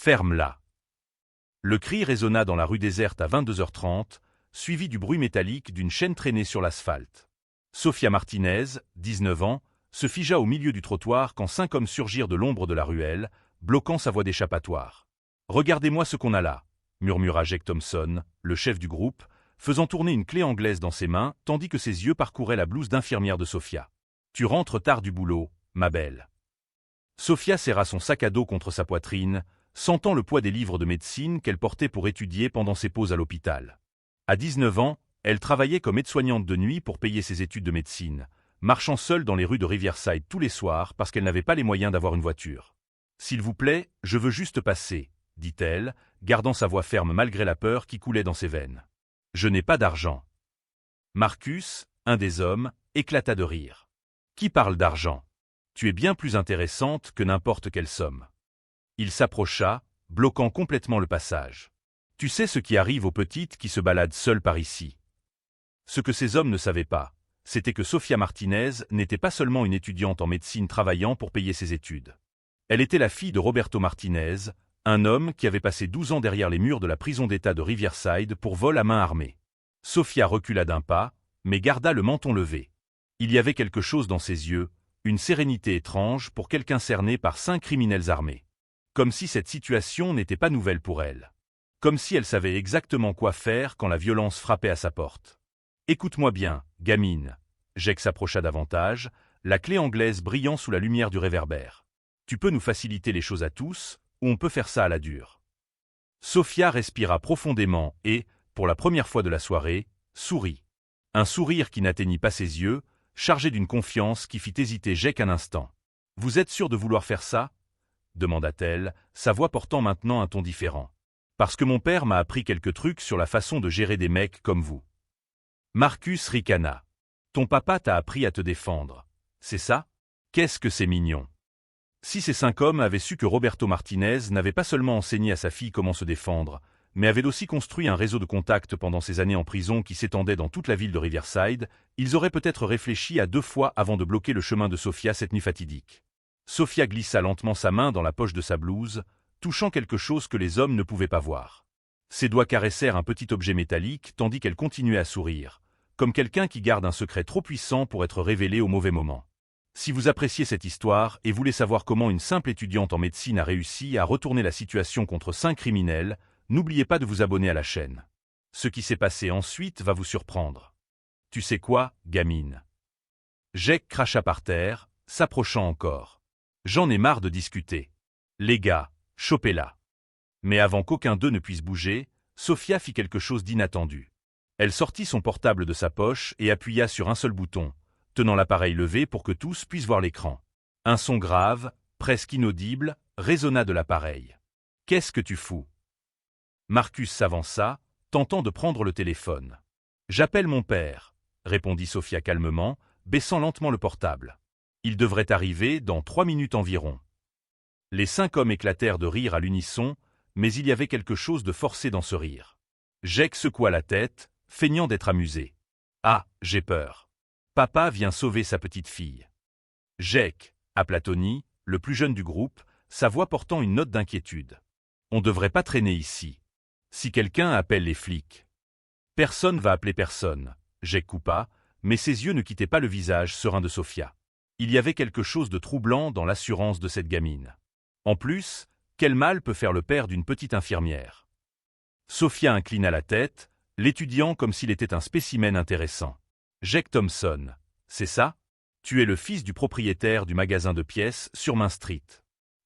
Ferme-la. Le cri résonna dans la rue déserte à 22h30, suivi du bruit métallique d'une chaîne traînée sur l'asphalte. Sofia Martinez, 19 ans, se figea au milieu du trottoir quand 5 hommes surgirent de l'ombre de la ruelle, bloquant sa voie d'échappatoire. « Regardez-moi ce qu'on a là !» murmura Jake Thompson, le chef du groupe, faisant tourner une clé anglaise dans ses mains tandis que ses yeux parcouraient la blouse d'infirmière de Sofia. « Tu rentres tard du boulot, ma belle. » Sofia serra son sac à dos contre sa poitrine, sentant le poids des livres de médecine qu'elle portait pour étudier pendant ses pauses à l'hôpital. À 19 ans, elle travaillait comme aide-soignante de nuit pour payer ses études de médecine, marchant seule dans les rues de Riverside tous les soirs parce qu'elle n'avait pas les moyens d'avoir une voiture. « S'il vous plaît, je veux juste passer, » dit-elle, gardant sa voix ferme malgré la peur qui coulait dans ses veines. « Je n'ai pas d'argent. » Marcus, un des hommes, éclata de rire. « Qui parle d'argent? Tu es bien plus intéressante que n'importe quelle somme. » Il s'approcha, bloquant complètement le passage. « Tu sais ce qui arrive aux petites qui se baladent seules par ici. » Ce que ces hommes ne savaient pas, c'était que Sofia Martinez n'était pas seulement une étudiante en médecine travaillant pour payer ses études. Elle était la fille de Roberto Martinez, un homme qui avait passé 12 ans derrière les murs de la prison d'État de Riverside pour vol à main armée. Sofia recula d'un pas, mais garda le menton levé. Il y avait quelque chose dans ses yeux, une sérénité étrange pour quelqu'un cerné par 5 criminels armés. Comme si cette situation n'était pas nouvelle pour elle. Comme si elle savait exactement quoi faire quand la violence frappait à sa porte. « Écoute-moi bien, gamine. » Jake s'approcha davantage, la clé anglaise brillant sous la lumière du réverbère. « Tu peux nous faciliter les choses à tous, ou on peut faire ça à la dure. » Sofia respira profondément et, pour la première fois de la soirée, sourit. Un sourire qui n'atteignit pas ses yeux, chargé d'une confiance qui fit hésiter Jake un instant. « Vous êtes sûr de vouloir faire ça ?» demanda-t-elle, sa voix portant maintenant un ton différent. « Parce que mon père m'a appris quelques trucs sur la façon de gérer des mecs comme vous. » Marcus ricana. « Ton papa t'a appris à te défendre, c'est ça? Qu'est-ce que c'est mignon. » Si ces 5 hommes avaient su que Roberto Martinez n'avait pas seulement enseigné à sa fille comment se défendre, mais avait aussi construit un réseau de contacts pendant ses années en prison qui s'étendait dans toute la ville de Riverside, ils auraient peut-être réfléchi à 2 fois avant de bloquer le chemin de Sofia cette nuit fatidique. Sofia glissa lentement sa main dans la poche de sa blouse, touchant quelque chose que les hommes ne pouvaient pas voir. Ses doigts caressèrent un petit objet métallique tandis qu'elle continuait à sourire, comme quelqu'un qui garde un secret trop puissant pour être révélé au mauvais moment. Si vous appréciez cette histoire et voulez savoir comment une simple étudiante en médecine a réussi à retourner la situation contre 5 criminels, n'oubliez pas de vous abonner à la chaîne. Ce qui s'est passé ensuite va vous surprendre. Tu sais quoi, gamine? Jake cracha par terre, s'approchant encore. J'en ai marre de discuter. Les gars, chopez-la. Mais avant qu'aucun d'eux ne puisse bouger, Sofia fit quelque chose d'inattendu. Elle sortit son portable de sa poche et appuya sur un seul bouton, tenant l'appareil levé pour que tous puissent voir l'écran. Un son grave, presque inaudible, résonna de l'appareil. « Qu'est-ce que tu fous ?» Marcus s'avança, tentant de prendre le téléphone. « J'appelle mon père, » répondit Sofia calmement, baissant lentement le portable. « Il devrait arriver dans 3 minutes environ. » Les 5 hommes éclatèrent de rire à l'unisson, mais il y avait quelque chose de forcé dans ce rire. Jake secoua la tête, feignant d'être amusé. « Ah, j'ai peur. Papa vient sauver sa petite fille. » Jake, appela Tony, le plus jeune du groupe, sa voix portant une note d'inquiétude. « On devrait pas traîner ici. Si quelqu'un appelle les flics. » Personne va appeler personne, Jake coupa, mais ses yeux ne quittaient pas le visage serein de Sofia. Il y avait quelque chose de troublant dans l'assurance de cette gamine. En plus, quel mal peut faire le père d'une petite infirmière? Sofia inclina la tête, l'étudiant comme s'il était un spécimen intéressant. « Jake Thompson, c'est ça? Tu es le fils du propriétaire du magasin de pièces sur Main Street.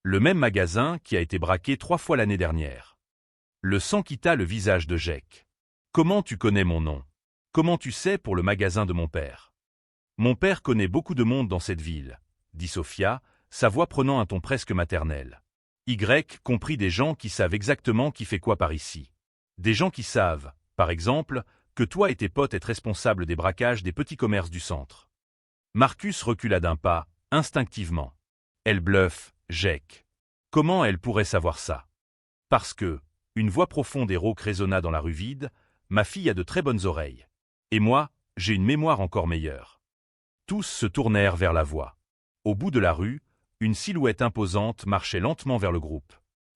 Le même magasin qui a été braqué 3 fois l'année dernière. » Le sang quitta le visage de Jake. « Comment tu connais mon nom? Comment tu sais pour le magasin de mon père? » « Mon père connaît beaucoup de monde dans cette ville, » dit Sofia, sa voix prenant un ton presque maternel. « Y compris des gens qui savent exactement qui fait quoi par ici. Des gens qui savent, par exemple, que toi et tes potes êtes responsables des braquages des petits commerces du centre. » Marcus recula d'un pas, instinctivement. Elle bluffe, Jake. Comment elle pourrait savoir ça? Parce que, une voix profonde et rauque résonna dans la rue vide, ma fille a de très bonnes oreilles. Et moi, j'ai une mémoire encore meilleure. Tous se tournèrent vers la voix. Au bout de la rue, une silhouette imposante marchait lentement vers le groupe.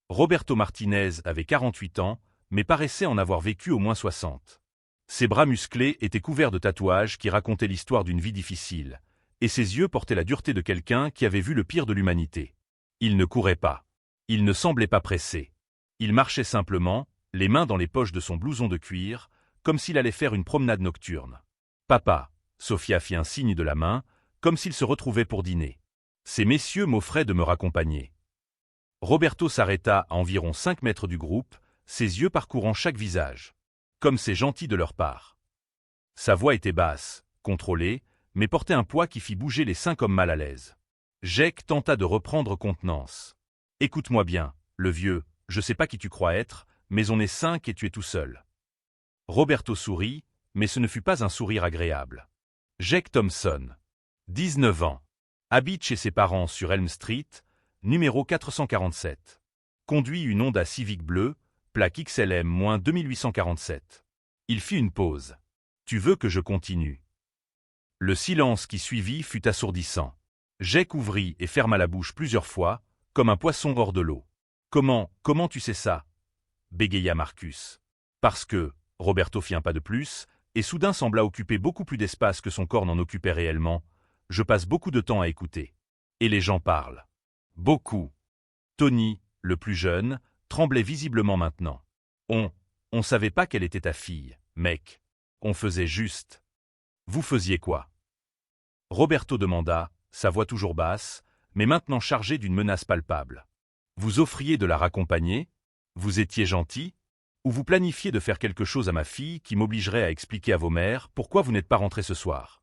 Roberto Martinez avait 48 ans, mais paraissait en avoir vécu au moins 60. Ses bras musclés étaient couverts de tatouages qui racontaient l'histoire d'une vie difficile, et ses yeux portaient la dureté de quelqu'un qui avait vu le pire de l'humanité. Il ne courait pas. Il ne semblait pas pressé. Il marchait simplement, les mains dans les poches de son blouson de cuir, comme s'il allait faire une promenade nocturne. « Papa !» Sofia fit un signe de la main, comme s'il se retrouvait pour dîner. Ces messieurs m'offraient de me raccompagner. Roberto s'arrêta à environ 5 mètres du groupe, ses yeux parcourant chaque visage. Comme c'est gentil de leur part. Sa voix était basse, contrôlée, mais portait un poids qui fit bouger les 5 hommes mal à l'aise. Jake tenta de reprendre contenance. « Écoute-moi bien, le vieux, je sais pas qui tu crois être, mais on est 5 et tu es tout seul. » Roberto sourit, mais ce ne fut pas un sourire agréable. Jake Thompson, 19 ans, habite chez ses parents sur Elm Street, numéro 447. Conduit une Honda Civic bleue, plaque XLM-2847. Il fit une pause. « Tu veux que je continue ?» Le silence qui suivit fut assourdissant. Jake ouvrit et ferma la bouche plusieurs fois, comme un poisson hors de l'eau. « Comment tu sais ça ?» bégaya Marcus. « Parce que, » Roberto fit un pas de plus, et soudain sembla occuper beaucoup plus d'espace que son corps n'en occupait réellement. « Je passe beaucoup de temps à écouter. Et les gens parlent. Beaucoup. » Tony, le plus jeune, tremblait visiblement maintenant. « On savait pas qu'elle était ta fille, mec. On faisait juste. » « Vous faisiez quoi ?» Roberto demanda, sa voix toujours basse, mais maintenant chargée d'une menace palpable. « Vous offriez de la raccompagner? Vous étiez gentil? Ou vous planifiez de faire quelque chose à ma fille qui m'obligerait à expliquer à vos mères pourquoi vous n'êtes pas rentrés ce soir ?»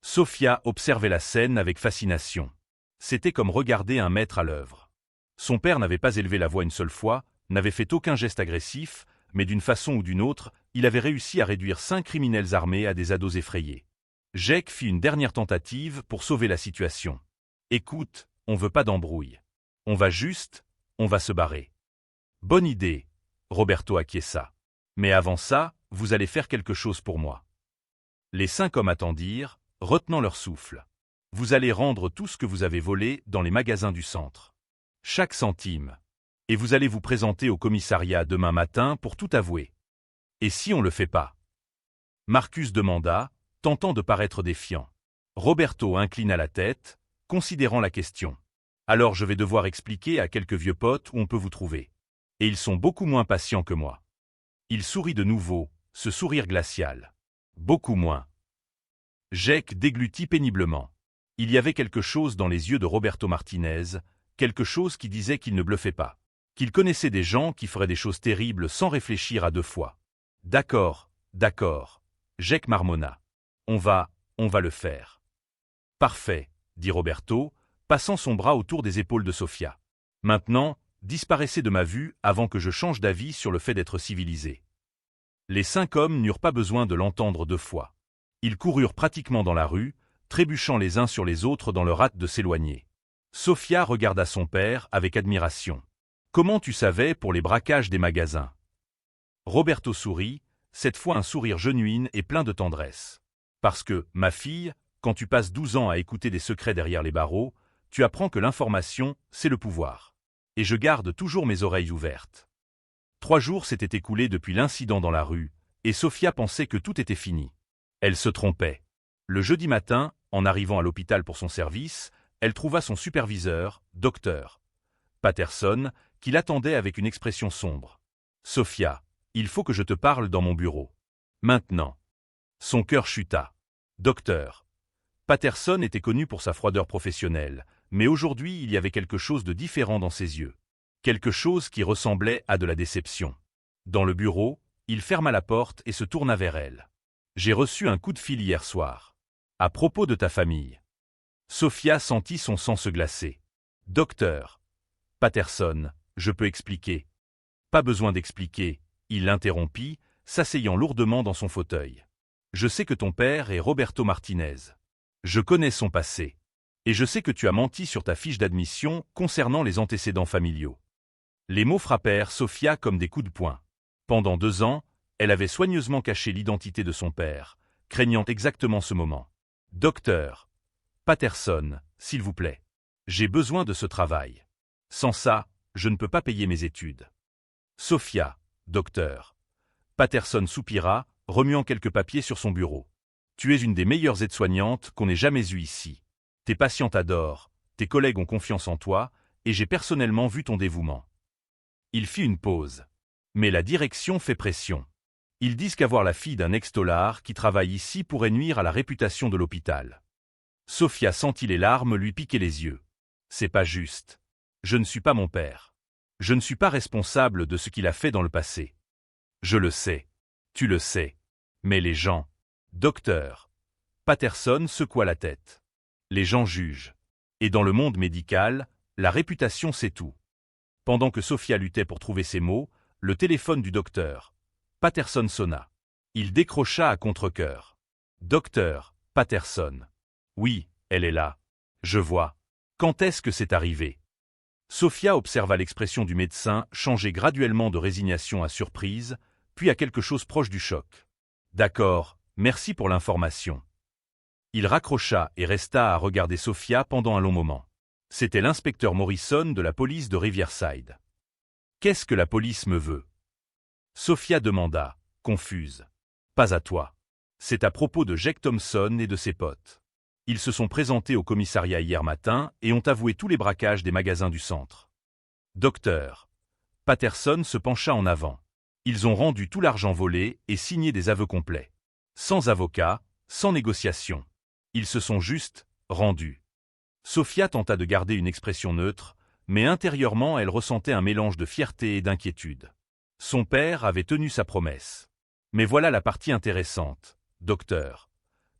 Sofia observait la scène avec fascination. C'était comme regarder un maître à l'œuvre. Son père n'avait pas élevé la voix une seule fois, n'avait fait aucun geste agressif, mais d'une façon ou d'une autre, il avait réussi à réduire 5 criminels armés à des ados effrayés. Jake fit une dernière tentative pour sauver la situation. « Écoute, on veut pas d'embrouille. On va se barrer. » « Bonne idée, » Roberto acquiesça. « Mais avant ça, vous allez faire quelque chose pour moi. » Les 5 hommes attendirent, retenant leur souffle. « Vous allez rendre tout ce que vous avez volé dans les magasins du centre. Chaque centime. Et vous allez vous présenter au commissariat demain matin pour tout avouer. Et si on le fait pas ?» Marcus demanda, tentant de paraître défiant. Roberto inclina la tête, considérant la question. « Alors je vais devoir expliquer à quelques vieux potes où on peut vous trouver. Et ils sont beaucoup moins patients que moi. » Il sourit de nouveau, ce sourire glacial. « Beaucoup moins. » Jake déglutit péniblement. Il y avait quelque chose dans les yeux de Roberto Martinez, quelque chose qui disait qu'il ne bluffait pas. Qu'il connaissait des gens qui feraient des choses terribles sans réfléchir à 2 fois. « D'accord, Jake marmonna. « On va le faire. »« Parfait, » dit Roberto, passant son bras autour des épaules de Sofia. « Maintenant, disparaissez de ma vue avant que je change d'avis sur le fait d'être civilisé. » Les 5 hommes n'eurent pas besoin de l'entendre 2 fois. Ils coururent pratiquement dans la rue, trébuchant les uns sur les autres dans leur hâte de s'éloigner. Sofia regarda son père avec admiration. « Comment tu savais pour les braquages des magasins ?» Roberto sourit, cette fois un sourire genuin et plein de tendresse. « Parce que, ma fille, quand tu passes 12 ans à écouter des secrets derrière les barreaux, tu apprends que l'information, c'est le pouvoir. Et je garde toujours mes oreilles ouvertes. » 3 jours s'étaient écoulés depuis l'incident dans la rue, et Sofia pensait que tout était fini. Elle se trompait. Le jeudi matin, en arrivant à l'hôpital pour son service, elle trouva son superviseur, Dr. Patterson, qui l'attendait avec une expression sombre. « Sofia, il faut que je te parle dans mon bureau. Maintenant. » Son cœur chuta. Docteur Patterson était connu pour sa froideur professionnelle, mais aujourd'hui il y avait quelque chose de différent dans ses yeux. Quelque chose qui ressemblait à de la déception. Dans le bureau, il ferma la porte et se tourna vers elle. « J'ai reçu un coup de fil hier soir. À propos de ta famille. » Sofia sentit son sang se glacer. « Docteur Patterson, je peux expliquer. » « Pas besoin d'expliquer, » il l'interrompit, s'asseyant lourdement dans son fauteuil. « Je sais que ton père est Roberto Martinez. Je connais son passé. Et je sais que tu as menti sur ta fiche d'admission concernant les antécédents familiaux. » Les mots frappèrent Sofia comme des coups de poing. Pendant 2 ans, elle avait soigneusement caché l'identité de son père, craignant exactement ce moment. « Docteur Patterson, s'il vous plaît. J'ai besoin de ce travail. Sans ça, je ne peux pas payer mes études. Sophia, docteur. Patterson soupira, remuant quelques papiers sur son bureau. Tu es une des meilleures aides-soignantes qu'on ait jamais eues ici. Tes patients t'adorent, tes collègues ont confiance en toi, et j'ai personnellement vu ton dévouement. Il fit une pause. Mais la direction fait pression. Ils disent qu'avoir la fille d'un ex-tolard qui travaille ici pourrait nuire à la réputation de l'hôpital. Sophia sentit les larmes lui piquer les yeux. C'est pas juste. Je ne suis pas mon père. Je ne suis pas responsable de ce qu'il a fait dans le passé. Je le sais. Tu le sais. Mais les gens... Docteur. Patterson secoua la tête. Les gens jugent. Et dans le monde médical, la réputation c'est tout. Pendant que Sophia luttait pour trouver ses mots, le téléphone du docteur Patterson sonna. Il décrocha à contre-cœur. Docteur Patterson. Oui, elle est là. Je vois. Quand est-ce que c'est arrivé? Sophia observa l'expression du médecin changer graduellement de résignation à surprise, puis à quelque chose proche du choc. D'accord, merci pour l'information. Il raccrocha et resta à regarder Sophia pendant un long moment. C'était l'inspecteur Morrison de la police de Riverside. Qu'est-ce que la police me veut? Sophia demanda, confuse. Pas à toi. C'est à propos de Jake Thompson et de ses potes. Ils se sont présentés au commissariat hier matin et ont avoué tous les braquages des magasins du centre. Docteur. Patterson se pencha en avant. Ils ont rendu tout l'argent volé et signé des aveux complets. Sans avocat, sans négociation. Ils se sont juste rendus. Sophia tenta de garder une expression neutre, mais intérieurement elle ressentait un mélange de fierté et d'inquiétude. Son père avait tenu sa promesse. Mais voilà la partie intéressante, docteur.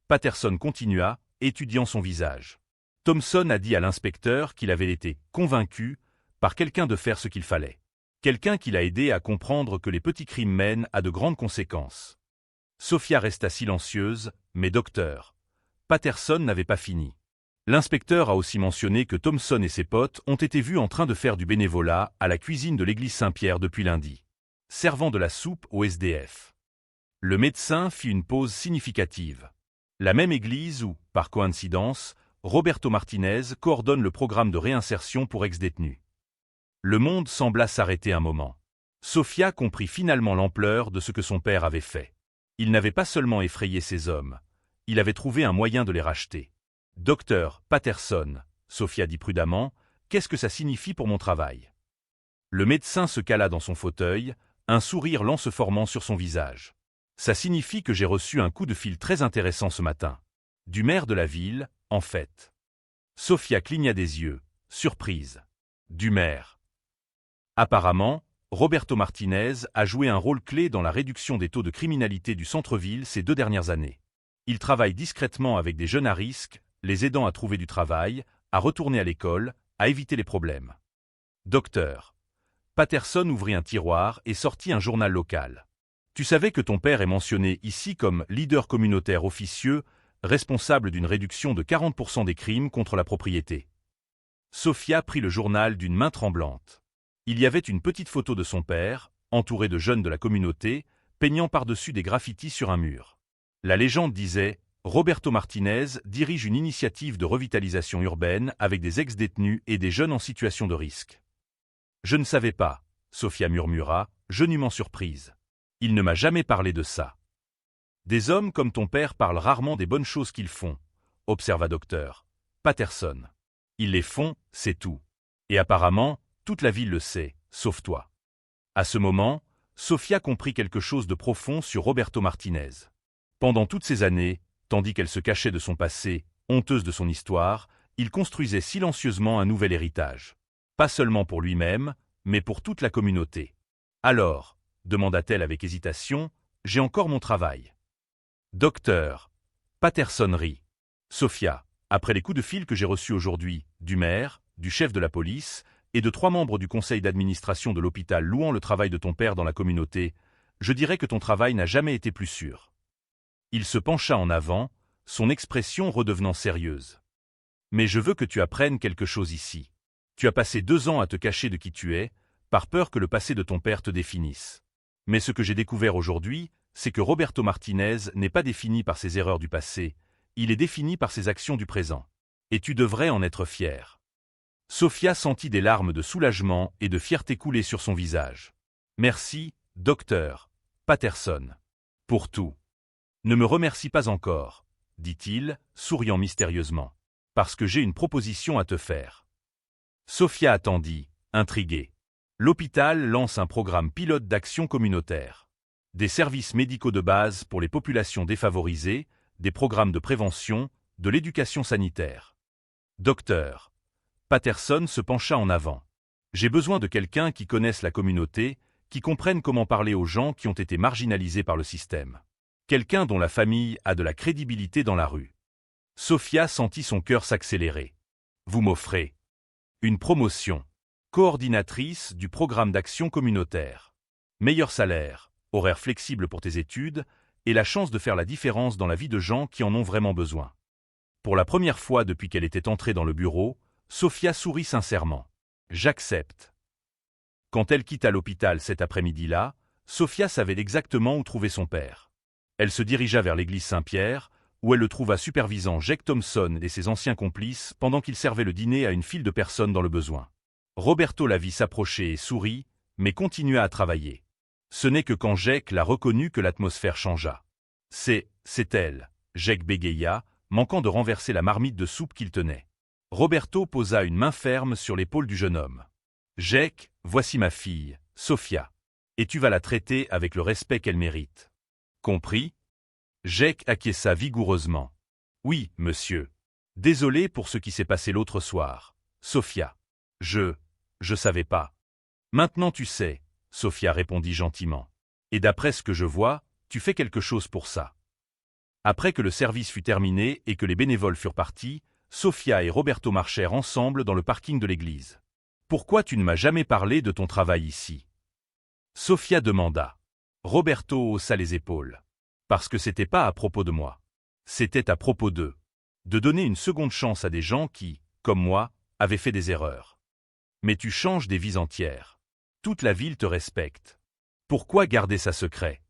Patterson continua, étudiant son visage. Thompson a dit à l'inspecteur qu'il avait été convaincu par quelqu'un de faire ce qu'il fallait. Quelqu'un qui l'a aidé à comprendre que les petits crimes mènent à de grandes conséquences. Sophia resta silencieuse, mais docteur. Patterson n'avait pas fini. L'inspecteur a aussi mentionné que Thompson et ses potes ont été vus en train de faire du bénévolat à la cuisine de l'église Saint-Pierre depuis lundi, servant de la soupe aux SDF. Le médecin fit une pause significative. La même église où, par coïncidence, Roberto Martinez coordonne le programme de réinsertion pour ex-détenus. Le monde sembla s'arrêter un moment. Sophia comprit finalement l'ampleur de ce que son père avait fait. Il n'avait pas seulement effrayé ces hommes, il avait trouvé un moyen de les racheter. Docteur Patterson, Sophia dit prudemment, qu'est-ce que ça signifie pour mon travail? Le médecin se cala dans son fauteuil, un sourire lent se formant sur son visage. Ça signifie que j'ai reçu un coup de fil très intéressant ce matin. Du maire de la ville, en fait. Sophia cligna des yeux, surprise. Du maire. Apparemment, Roberto Martinez a joué un rôle clé dans la réduction des taux de criminalité du centre-ville ces 2 dernières années. Il travaille discrètement avec des jeunes à risque, les aidant à trouver du travail, à retourner à l'école, à éviter les problèmes. Docteur. Patterson ouvrit un tiroir et sortit un journal local. Tu savais que ton père est mentionné ici comme leader communautaire officieux, responsable d'une réduction de 40% des crimes contre la propriété. Sophia prit le journal d'une main tremblante. Il y avait une petite photo de son père, entouré de jeunes de la communauté, peignant par-dessus des graffitis sur un mur. La légende disait « Roberto Martinez dirige une initiative de revitalisation urbaine avec des ex-détenus et des jeunes en situation de risque. » Je ne savais pas, Sophia murmura, genument surprise. Il ne m'a jamais parlé de ça. Des hommes comme ton père parlent rarement des bonnes choses qu'ils font, observa docteur Patterson. Ils les font, c'est tout. Et apparemment, toute la ville le sait, sauf toi. À ce moment, Sophia comprit quelque chose de profond sur Roberto Martinez. Pendant toutes ces années, tandis qu'elle se cachait de son passé, honteuse de son histoire, il construisait silencieusement un nouvel héritage. Pas seulement pour lui-même, mais pour toute la communauté. Alors, demanda-t-elle avec hésitation, j'ai encore mon travail. Docteur. Patterson rit. Sophia, après les coups de fil que j'ai reçus aujourd'hui, du maire, du chef de la police, et de 3 membres du conseil d'administration de l'hôpital louant le travail de ton père dans la communauté, je dirais que ton travail n'a jamais été plus sûr. Il se pencha en avant, son expression redevenant sérieuse. Mais je veux que tu apprennes quelque chose ici. Tu as passé 2 ans à te cacher de qui tu es, par peur que le passé de ton père te définisse. Mais ce que j'ai découvert aujourd'hui, c'est que Roberto Martinez n'est pas défini par ses erreurs du passé, il est défini par ses actions du présent. Et tu devrais en être fier. Sophia sentit des larmes de soulagement et de fierté couler sur son visage. « Merci, docteur Patterson. Pour tout. Ne me remercie pas encore, dit-il, souriant mystérieusement. Parce que j'ai une proposition à te faire. » Sophia attendit, intriguée. L'hôpital lance un programme pilote d'action communautaire. Des services médicaux de base pour les populations défavorisées, des programmes de prévention, de l'éducation sanitaire. Docteur Patterson se pencha en avant. J'ai besoin de quelqu'un qui connaisse la communauté, qui comprenne comment parler aux gens qui ont été marginalisés par le système. Quelqu'un dont la famille a de la crédibilité dans la rue. Sophia sentit son cœur s'accélérer. Vous m'offrez une promotion. Coordinatrice du programme d'action communautaire. Meilleur salaire, horaire flexible pour tes études, et la chance de faire la différence dans la vie de gens qui en ont vraiment besoin. Pour la première fois depuis qu'elle était entrée dans le bureau, Sophia sourit sincèrement. J'accepte. Quand elle quitta l'hôpital cet après-midi-là, Sophia savait exactement où trouver son père. Elle se dirigea vers l'église Saint-Pierre, où elle le trouva supervisant Jake Thompson et ses anciens complices pendant qu'ils servaient le dîner à une file de personnes dans le besoin. Roberto la vit s'approcher et sourit, mais continua à travailler. Ce n'est que quand Jake l'a reconnue que l'atmosphère changea. C'est elle, Jake bégaya, manquant de renverser la marmite de soupe qu'il tenait. Roberto posa une main ferme sur l'épaule du jeune homme. Jake, voici ma fille, Sophia. Et tu vas la traiter avec le respect qu'elle mérite. Compris? Jake acquiesça vigoureusement. Oui, monsieur. Désolé pour ce qui s'est passé l'autre soir. Sophia. Je savais pas. Maintenant tu sais, Sophia répondit gentiment. Et d'après ce que je vois, tu fais quelque chose pour ça. Après que le service fut terminé et que les bénévoles furent partis, Sophia et Roberto marchèrent ensemble dans le parking de l'église. Pourquoi tu ne m'as jamais parlé de ton travail ici? Sophia demanda. Roberto haussa les épaules. Parce que c'était pas à propos de moi. C'était à propos d'eux. De donner une seconde chance à des gens qui, comme moi, avaient fait des erreurs. Mais tu changes des vies entières. Toute la ville te respecte. Pourquoi garder ça secret?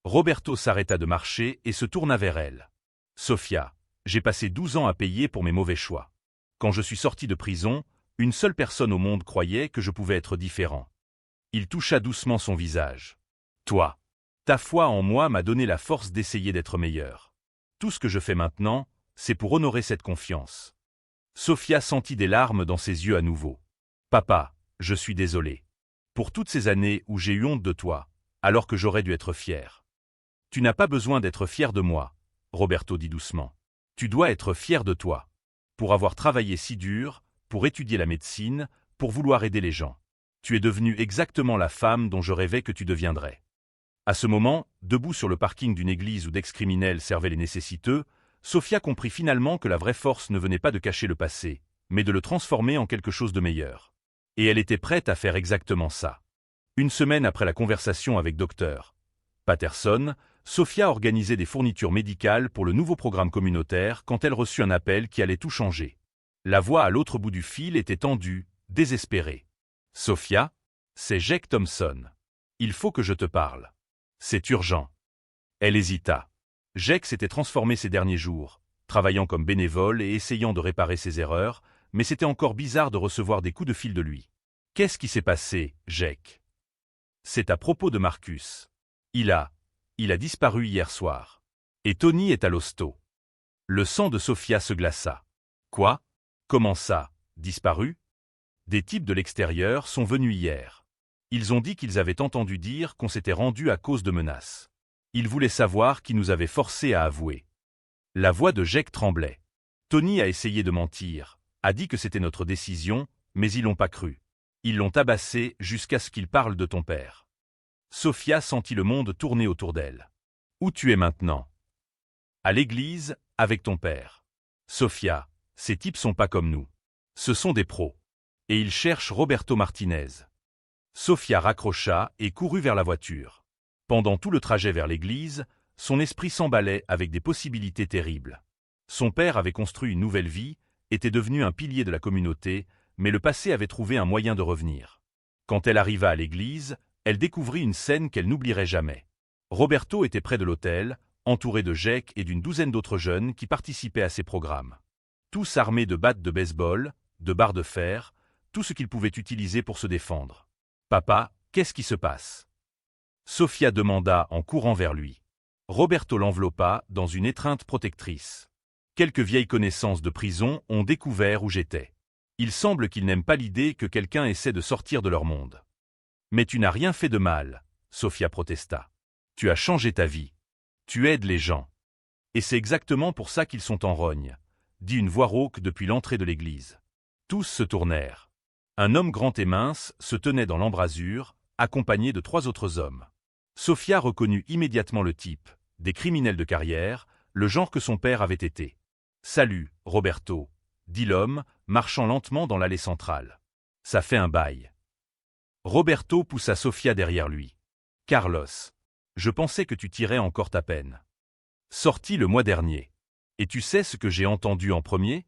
Roberto s'arrêta de marcher et se tourna vers elle. Sophia, j'ai passé 12 ans à payer pour mes mauvais choix. Quand je suis sorti de prison, une seule personne au monde croyait que je pouvais être différent. Il toucha doucement son visage. Toi, ta foi en moi m'a donné la force d'essayer d'être meilleur. Tout ce que je fais maintenant, c'est pour honorer cette confiance. Sophia sentit des larmes dans ses yeux à nouveau. Papa, je suis désolé. Pour toutes ces années où j'ai eu honte de toi, alors que j'aurais dû être fier. Tu n'as pas besoin d'être fier de moi, Roberto dit doucement. Tu dois être fier de toi. Pour avoir travaillé si dur, pour étudier la médecine, pour vouloir aider les gens. Tu es devenue exactement la femme dont je rêvais que tu deviendrais. À ce moment, debout sur le parking d'une église où d'ex-criminels servaient les nécessiteux, Sophia comprit finalement que la vraie force ne venait pas de cacher le passé, mais de le transformer en quelque chose de meilleur. Et elle était prête à faire exactement ça. Une semaine après la conversation avec Dr. Patterson, Sophia organisait des fournitures médicales pour le nouveau programme communautaire quand elle reçut un appel qui allait tout changer. La voix à l'autre bout du fil était tendue, désespérée. « Sophia, c'est Jake Thompson. Il faut que je te parle. C'est urgent. » Elle hésita. Jake s'était transformé ces derniers jours, travaillant comme bénévole et essayant de réparer ses erreurs, mais c'était encore bizarre de recevoir des coups de fil de lui. « Qu'est-ce qui s'est passé, Jake? » C'est à propos de Marcus. Il a disparu hier soir. Et Tony est à l'hosto. Le sang de Sophia se glaça. Quoi? Comment ça, disparu? Des types de l'extérieur sont venus hier. Ils ont dit qu'ils avaient entendu dire qu'on s'était rendu à cause de menaces. Ils voulaient savoir qui nous avait forcés à avouer. La voix de Jake tremblait. Tony a essayé de mentir, a dit que c'était notre décision, mais ils l'ont pas cru. Ils l'ont tabassé jusqu'à ce qu'il parle de ton père. Sophia sentit le monde tourner autour d'elle. Où tu es maintenant? À l'église, avec ton père. Sophia, ces types sont pas comme nous. Ce sont des pros. Et ils cherchent Roberto Martinez. Sophia raccrocha et courut vers la voiture. Pendant tout le trajet vers l'église, son esprit s'emballait avec des possibilités terribles. Son père avait construit une nouvelle vie, était devenu un pilier de la communauté, mais le passé avait trouvé un moyen de revenir. Quand elle arriva à l'église, elle découvrit une scène qu'elle n'oublierait jamais. Roberto était près de l'autel, entouré de Jake et d'une douzaine d'autres jeunes qui participaient à ses programmes. Tous armés de battes de baseball, de barres de fer, tout ce qu'il pouvait utiliser pour se défendre. « Papa, qu'est-ce qui se passe ?» Sofia demanda en courant vers lui. Roberto l'enveloppa dans une étreinte protectrice. Quelques vieilles connaissances de prison ont découvert où j'étais. Il semble qu'ils n'aiment pas l'idée que quelqu'un essaie de sortir de leur monde. « Mais tu n'as rien fait de mal, » Sofia protesta. « Tu as changé ta vie. Tu aides les gens. Et c'est exactement pour ça qu'ils sont en rogne, » dit une voix rauque depuis l'entrée de l'église. Tous se tournèrent. Un homme grand et mince se tenait dans l'embrasure, accompagné de 3 autres hommes. Sofia reconnut immédiatement le type, des criminels de carrière, le genre que son père avait été. « Salut, Roberto », dit l'homme, marchant lentement dans l'allée centrale. « Ça fait un bail. » Roberto poussa Sofia derrière lui. « Carlos, je pensais que tu tirais encore ta peine. Sorti le mois dernier. Et tu sais ce que j'ai entendu en premier ?»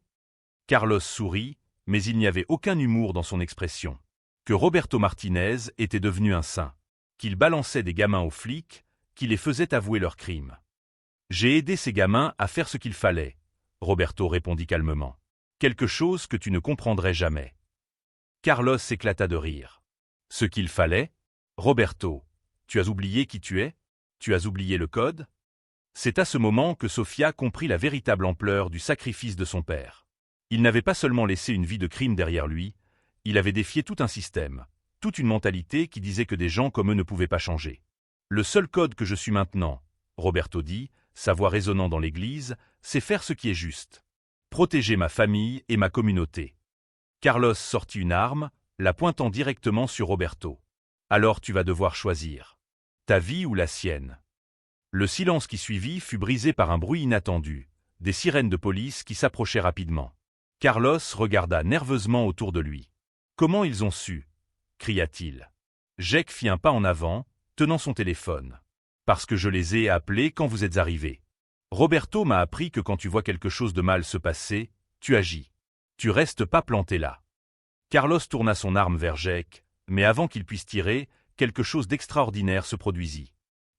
Carlos sourit, mais il n'y avait aucun humour dans son expression. Que Roberto Martinez était devenu un saint. Qu'il balançait des gamins aux flics, qui les faisait avouer leurs crimes. « J'ai aidé ces gamins à faire ce qu'il fallait, » Roberto répondit calmement. « Quelque chose que tu ne comprendrais jamais. » Carlos éclata de rire. « Ce qu'il fallait ? Roberto, tu as oublié qui tu es ? Tu as oublié le code ?» C'est à ce moment que Sofia comprit la véritable ampleur du sacrifice de son père. Il n'avait pas seulement laissé une vie de crime derrière lui, il avait défié tout un système, toute une mentalité qui disait que des gens comme eux ne pouvaient pas changer. « Le seul code que je suis maintenant, » Roberto dit, sa voix résonnant dans l'église, « c'est faire ce qui est juste. Protéger ma famille et ma communauté. » Carlos sortit une arme, la pointant directement sur Roberto. « Alors tu vas devoir choisir. Ta vie ou la sienne. » Le silence qui suivit fut brisé par un bruit inattendu, des sirènes de police qui s'approchaient rapidement. Carlos regarda nerveusement autour de lui. « Comment ils ont su ?» cria-t-il. Jake fit un pas en avant, tenant son téléphone. « Parce que je les ai appelés quand vous êtes arrivés. Roberto m'a appris que quand tu vois quelque chose de mal se passer, tu agis. Tu restes pas planté là. » Carlos tourna son arme vers Jake, mais avant qu'il puisse tirer, quelque chose d'extraordinaire se produisit.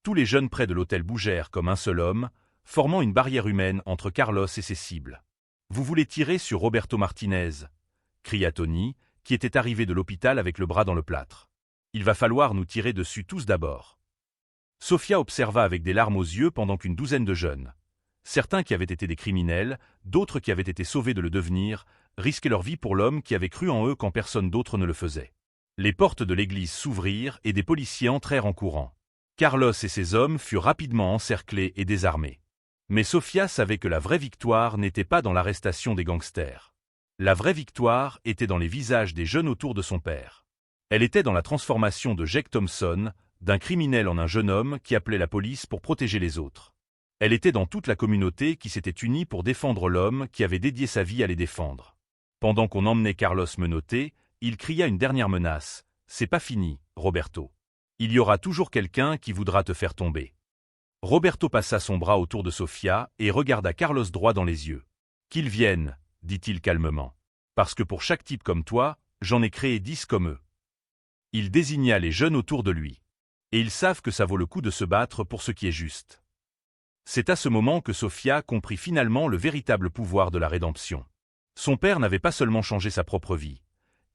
Tous les jeunes près de l'hôtel bougèrent comme un seul homme, formant une barrière humaine entre Carlos et ses cibles. « Vous voulez tirer sur Roberto Martinez ?» cria Tony, qui était arrivé de l'hôpital avec le bras dans le plâtre. « Il va falloir nous tirer dessus tous d'abord. » Sofia observa avec des larmes aux yeux pendant qu'une douzaine de jeunes, certains qui avaient été des criminels, d'autres qui avaient été sauvés de le devenir, risquaient leur vie pour l'homme qui avait cru en eux quand personne d'autre ne le faisait. Les portes de l'église s'ouvrirent et des policiers entrèrent en courant. Carlos et ses hommes furent rapidement encerclés et désarmés. Mais Sofia savait que la vraie victoire n'était pas dans l'arrestation des gangsters. La vraie victoire était dans les visages des jeunes autour de son père. Elle était dans la transformation de Jake Thompson, d'un criminel en un jeune homme qui appelait la police pour protéger les autres. Elle était dans toute la communauté qui s'était unie pour défendre l'homme qui avait dédié sa vie à les défendre. Pendant qu'on emmenait Carlos menotté, il cria une dernière menace. « C'est pas fini, Roberto. Il y aura toujours quelqu'un qui voudra te faire tomber. » Roberto passa son bras autour de Sofia et regarda Carlos droit dans les yeux. « Qu'ils viennent, » dit-il calmement. « Parce que pour chaque type comme toi, j'en ai créé 10 comme eux. » Il désigna les jeunes autour de lui. Et ils savent que ça vaut le coup de se battre pour ce qui est juste. C'est à ce moment que Sofia comprit finalement le véritable pouvoir de la rédemption. Son père n'avait pas seulement changé sa propre vie.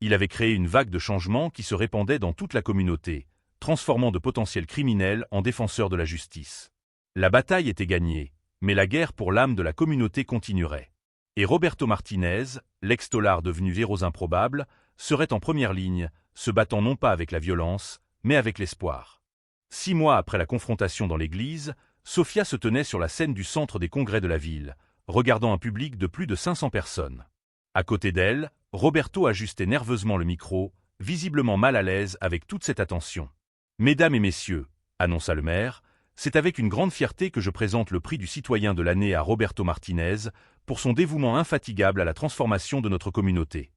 Il avait créé une vague de changements qui se répandait dans toute la communauté, transformant de potentiels criminels en défenseurs de la justice. La bataille était gagnée, mais la guerre pour l'âme de la communauté continuerait. Et Roberto Martinez, l'ex-tolard devenu héros improbable, serait en première ligne, se battant non pas avec la violence, mais avec l'espoir. 6 mois après la confrontation dans l'église, Sofia se tenait sur la scène du centre des congrès de la ville, regardant un public de plus de 500 personnes. À côté d'elle, Roberto ajustait nerveusement le micro, visiblement mal à l'aise avec toute cette attention. « Mesdames et messieurs, » annonça le maire, « c'est avec une grande fierté que je présente le prix du citoyen de l'année à Roberto Martinez pour son dévouement infatigable à la transformation de notre communauté. »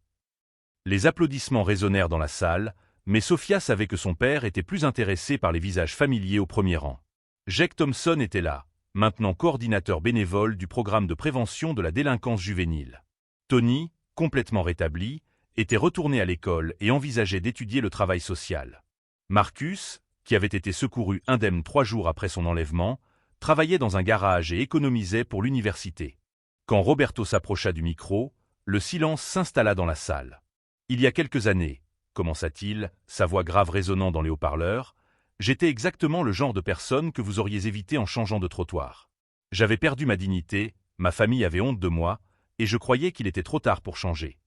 Les applaudissements résonnèrent dans la salle, mais Sofia savait que son père était plus intéressé par les visages familiers au premier rang. Jake Thompson était là, maintenant coordinateur bénévole du programme de prévention de la délinquance juvénile. Tony, complètement rétabli, était retourné à l'école et envisageait d'étudier le travail social. Marcus, qui avait été secouru indemne 3 jours après son enlèvement, travaillait dans un garage et économisait pour l'université. Quand Roberto s'approcha du micro, le silence s'installa dans la salle. Il y a quelques années, commença-t-il, sa voix grave résonnant dans les haut-parleurs, j'étais exactement le genre de personne que vous auriez évité en changeant de trottoir. J'avais perdu ma dignité, ma famille avait honte de moi, et je croyais qu'il était trop tard pour changer.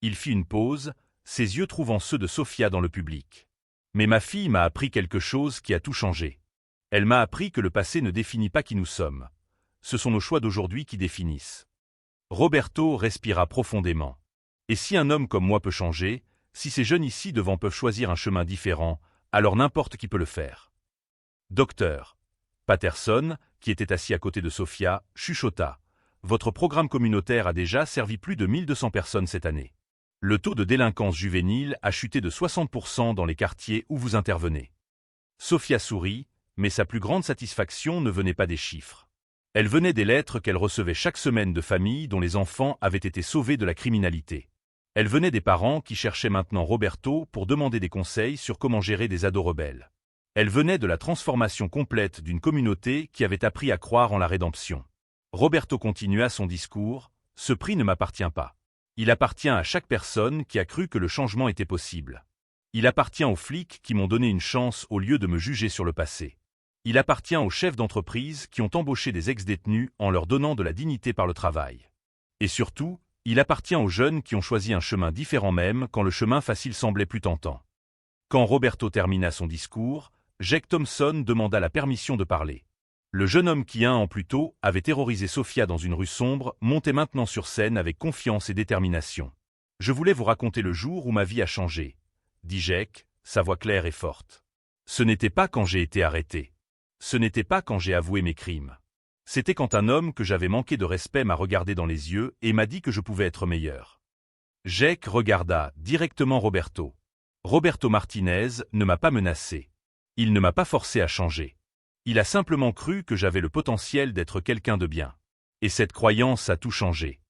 Il fit une pause, ses yeux trouvant ceux de Sophia dans le public. Mais ma fille m'a appris quelque chose qui a tout changé. Elle m'a appris que le passé ne définit pas qui nous sommes. Ce sont nos choix d'aujourd'hui qui définissent. Roberto respira profondément. Et si un homme comme moi peut changer, si ces jeunes ici devant peuvent choisir un chemin différent, alors n'importe qui peut le faire. Docteur Patterson, qui était assis à côté de Sophia, chuchota. Votre programme communautaire a déjà servi plus de 1200 personnes cette année. Le taux de délinquance juvénile a chuté de 60% dans les quartiers où vous intervenez. Sophia sourit, mais sa plus grande satisfaction ne venait pas des chiffres. Elle venait des lettres qu'elle recevait chaque semaine de familles dont les enfants avaient été sauvés de la criminalité. Elle venait des parents qui cherchaient maintenant Roberto pour demander des conseils sur comment gérer des ados rebelles. Elle venait de la transformation complète d'une communauté qui avait appris à croire en la rédemption. Roberto continua son discours, « Ce prix ne m'appartient pas. Il appartient à chaque personne qui a cru que le changement était possible. Il appartient aux flics qui m'ont donné une chance au lieu de me juger sur le passé. Il appartient aux chefs d'entreprise qui ont embauché des ex-détenus en leur donnant de la dignité par le travail. Et surtout, il appartient aux jeunes qui ont choisi un chemin différent même quand le chemin facile semblait plus tentant. » Quand Roberto termina son discours, Jake Thompson demanda la permission de parler. Le jeune homme qui, un an plus tôt, avait terrorisé Sophia dans une rue sombre, montait maintenant sur scène avec confiance et détermination. « Je voulais vous raconter le jour où ma vie a changé, » dit Jake, sa voix claire et forte. « Ce n'était pas quand j'ai été arrêté. Ce n'était pas quand j'ai avoué mes crimes. C'était quand un homme que j'avais manqué de respect m'a regardé dans les yeux et m'a dit que je pouvais être meilleur. » Jake regarda directement Roberto. Roberto Martinez ne m'a pas menacé. Il ne m'a pas forcé à changer. Il a simplement cru que j'avais le potentiel d'être quelqu'un de bien. Et cette croyance a tout changé.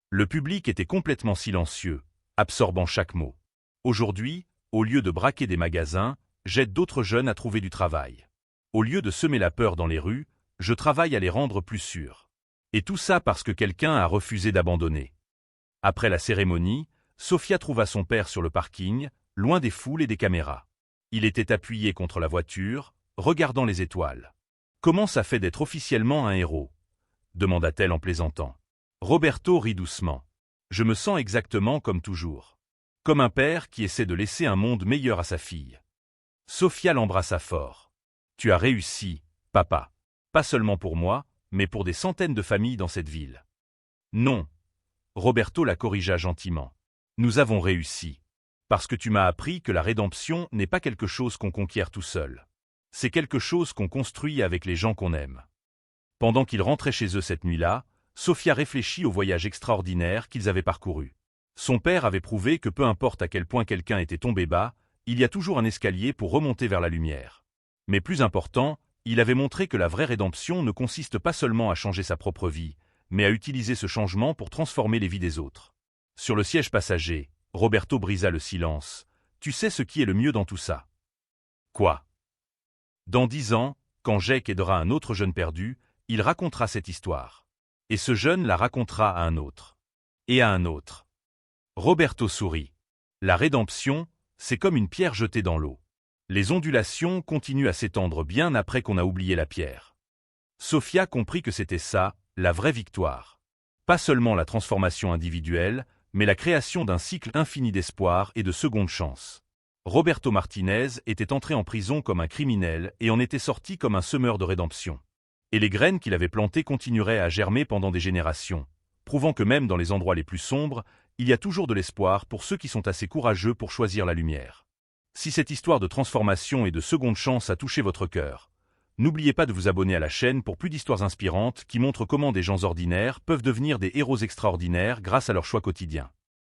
Le public était complètement silencieux, absorbant chaque mot. Aujourd'hui, au lieu de braquer des magasins, j'aide d'autres jeunes à trouver du travail. Au lieu de semer la peur dans les rues, je travaille à les rendre plus sûrs. Et tout ça parce que quelqu'un a refusé d'abandonner. Après la cérémonie, Sophia trouva son père sur le parking, loin des foules et des caméras. Il était appuyé contre la voiture, regardant les étoiles. « Comment ça fait d'être officiellement un héros ?» demanda-t-elle en plaisantant. Roberto rit doucement. « Je me sens exactement comme toujours. Comme un père qui essaie de laisser un monde meilleur à sa fille. » Sophia l'embrassa fort. « Tu as réussi, papa. Pas seulement pour moi, mais pour des centaines de familles dans cette ville. » « Non. » Roberto la corrigea gentiment. « Nous avons réussi. Parce que tu m'as appris que la rédemption n'est pas quelque chose qu'on conquiert tout seul. C'est quelque chose qu'on construit avec les gens qu'on aime. » Pendant qu'ils rentraient chez eux cette nuit-là, Sophia réfléchit au voyage extraordinaire qu'ils avaient parcouru. Son père avait prouvé que peu importe à quel point quelqu'un était tombé bas, il y a toujours un escalier pour remonter vers la lumière. Mais plus important, il avait montré que la vraie rédemption ne consiste pas seulement à changer sa propre vie, mais à utiliser ce changement pour transformer les vies des autres. Sur le siège passager, Roberto brisa le silence. « Tu sais ce qui est le mieux dans tout ça ? » « Quoi ? » « Dans 10 ans, quand Jake aidera un autre jeune perdu, il racontera cette histoire. Et ce jeune la racontera à un autre. Et à un autre. » Roberto sourit. La rédemption, c'est comme une pierre jetée dans l'eau. Les ondulations continuent à s'étendre bien après qu'on a oublié la pierre. Sophia comprit que c'était ça, la vraie victoire. Pas seulement la transformation individuelle, mais la création d'un cycle infini d'espoir et de seconde chance. Roberto Martinez était entré en prison comme un criminel et en était sorti comme un semeur de rédemption. Et les graines qu'il avait plantées continueraient à germer pendant des générations, prouvant que même dans les endroits les plus sombres, il y a toujours de l'espoir pour ceux qui sont assez courageux pour choisir la lumière. Si cette histoire de transformation et de seconde chance a touché votre cœur, n'oubliez pas de vous abonner à la chaîne pour plus d'histoires inspirantes qui montrent comment des gens ordinaires peuvent devenir des héros extraordinaires grâce à leurs choix quotidiens.